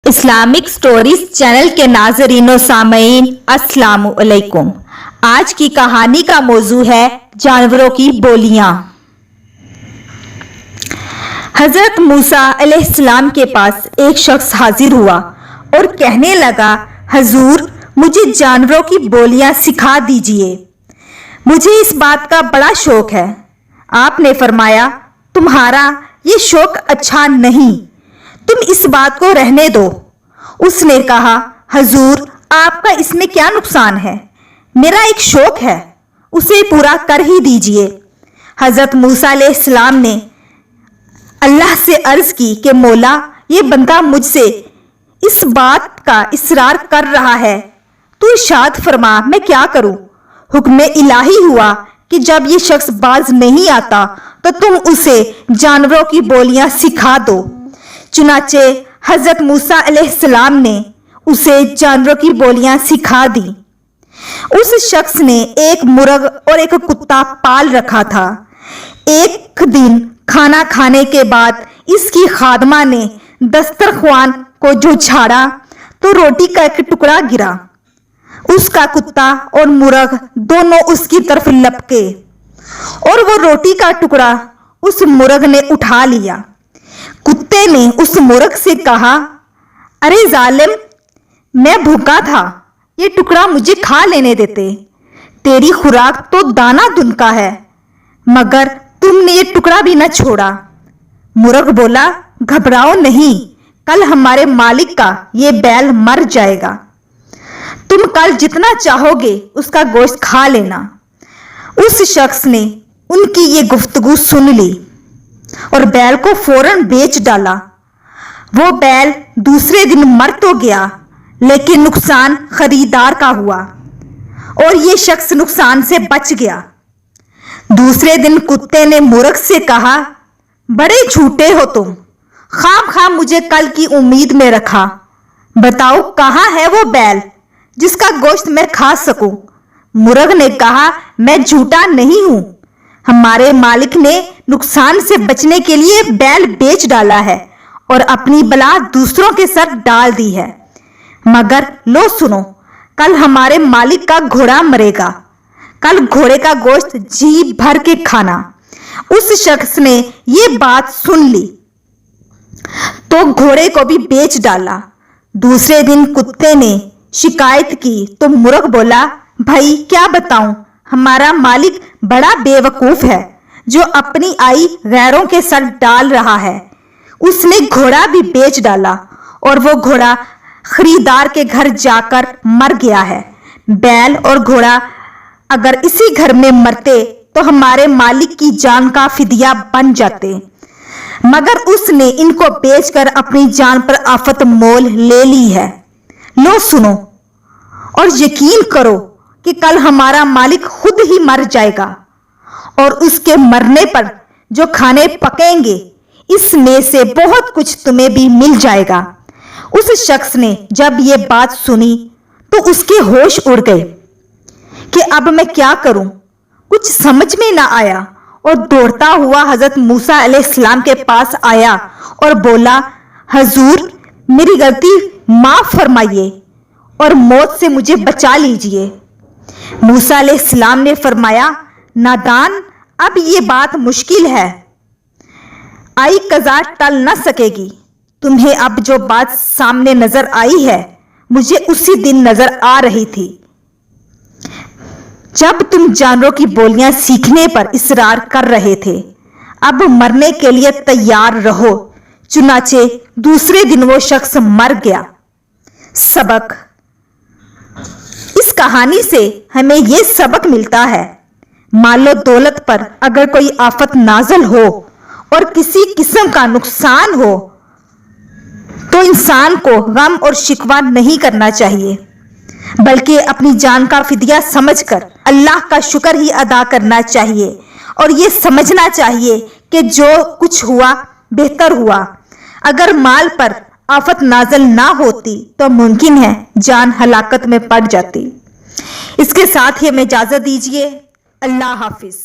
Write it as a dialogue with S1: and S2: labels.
S1: Islamic stories channel के नाज़रीन व सामईन अस्सलाम वालेकुम। आज की कहानी का मौजू है जानवरों की बोलियां। हजरत मूसा अलैहिस्सलाम के पास एक शख्स हाजिर हुआ और कहने लगा, हजूर मुझे जानवरों की बोलियां सिखा दीजिए, मुझे इस बात का बड़ा शौक है। आपने फरमाया, तुम्हारा ये शौक अच्छा नहीं, तुम इस बात को रहने दो। उसने कहा, हजूर आपका इसमें क्या नुकसान है, मेरा एक शौक है, उसे पूरा कर ही दीजिए। हजरत मूसा अलैहिस्सलाम ने अल्लाह से अर्ज की कि मौला, ये बंदा मुझसे इस बात का इसरार कर रहा है, तू इरशाद फरमा मैं क्या करूं। हुक्म इलाही हुआ कि जब ये शख्स बाज नहीं आता तो तुम उसे जानवरों की बोलियां सिखा दो। चुनाचे हजरत मूसा अलैहिस्सलाम ने उसे जानवरों की बोलियां सिखा दी। उस शख्स ने एक मुर्ग और एक कुत्ता पाल रखा था। एक दिन खाना खाने के बाद इसकी खादमा ने दस्तरख्वान को जो झाड़ा तो रोटी का एक टुकड़ा गिरा। उसका कुत्ता और मुर्ग दोनों उसकी तरफ लपके और वो रोटी का टुकड़ा उस मुर्ग ने उठा लिया। कुत्ते ने उस मुर्ग से कहा, अरे जालिम, मैं भूखा था, ये टुकड़ा मुझे खा लेने देते, तेरी खुराक तो दाना दुन का है, मगर तुमने ये टुकड़ा भी न छोड़ा। मुर्ग बोला, घबराओ नहीं, कल हमारे मालिक का ये बैल मर जाएगा, तुम कल जितना चाहोगे उसका गोश्त खा लेना। उस शख्स ने उनकी ये गुफ्तगू सुन ली और बैल को फौरन बेच डाला। वो बैल दूसरे दिन मर तो गया, लेकिन नुकसान खरीदार का हुआ और ये शख्स नुकसान से बच गया। दूसरे दिन कुत्ते ने मुर्ग से कहा, बड़े झूठे हो तुम, खाम मुझे कल की उम्मीद में रखा, बताओ कहाँ है वो बैल जिसका गोश्त मैं खा सकूं। मुर्ग ने कहा, मैं झूठा नहीं हूं, हमारे मालिक ने नुकसान से बचने के लिए बैल बेच डाला है और अपनी बला दूसरों के सर डाल दी है, मगर लो सुनो, कल हमारे मालिक का घोड़ा मरेगा, कल घोड़े का गोश्त जी भर के खाना। उस शख्स ने ये बात सुन ली तो घोड़े को भी बेच डाला। दूसरे दिन कुत्ते ने शिकायत की तो मुर्ग बोला, भाई क्या बताऊं, हमारा मालिक बड़ा बेवकूफ है जो अपनी आई गैरों के सर डाल रहा है। उसने घोड़ा भी बेच डाला और वो घोड़ा खरीदार के घर जाकर मर गया है। बैल और घोड़ा अगर इसी घर में मरते तो हमारे मालिक की जान का फिदिया बन जाते, मगर उसने इनको बेचकर अपनी जान पर आफत मोल ले ली है। लो सुनो और यकीन करो कि कल हमारा मालिक खुद ही मर जाएगा और उसके मरने पर जो खाने पकेंगे इसमें से बहुत कुछ तुम्हें भी मिल जाएगा। उस शख्स ने जब ये बात सुनी तो उसके होश उड़ गए कि अब मैं क्या करूं, कुछ समझ में ना आया और दौड़ता हुआ हजरत मूसा अलैहिस्सलाम के पास आया और बोला, हजूर मेरी गलती माफ फरमाइए और मौत से मुझे बचा लीजिए। मूसा अलैहिस्सलाम ने फरमाया, नादान, अब ये बात मुश्किल है, आई कज़ा टल न सकेगी। तुम्हें अब जो बात सामने नजर आई है मुझे उसी दिन नजर आ रही थी जब तुम जानवरों की बोलियां सीखने पर इसरार कर रहे थे। अब मरने के लिए तैयार रहो। चुनाचे दूसरे दिन वो शख्स मर गया। सबक, इस कहानी से हमें यह सबक मिलता है, मालो दौलत पर अगर कोई आफत नाजल हो और किसी किस्म का नुकसान हो तो इंसान को गम और शिकवा नहीं करना चाहिए, बल्कि अपनी जान का फिदिया समझकर अल्लाह का शुक्र ही अदा करना चाहिए और ये समझना चाहिए कि जो कुछ हुआ बेहतर हुआ। अगर माल पर आफत नाजल ना होती तो मुमकिन है जान हलाकत में पड़ जाती। इसके साथ ही हमें इजाजत दीजिए। अल्लाह हाफिज।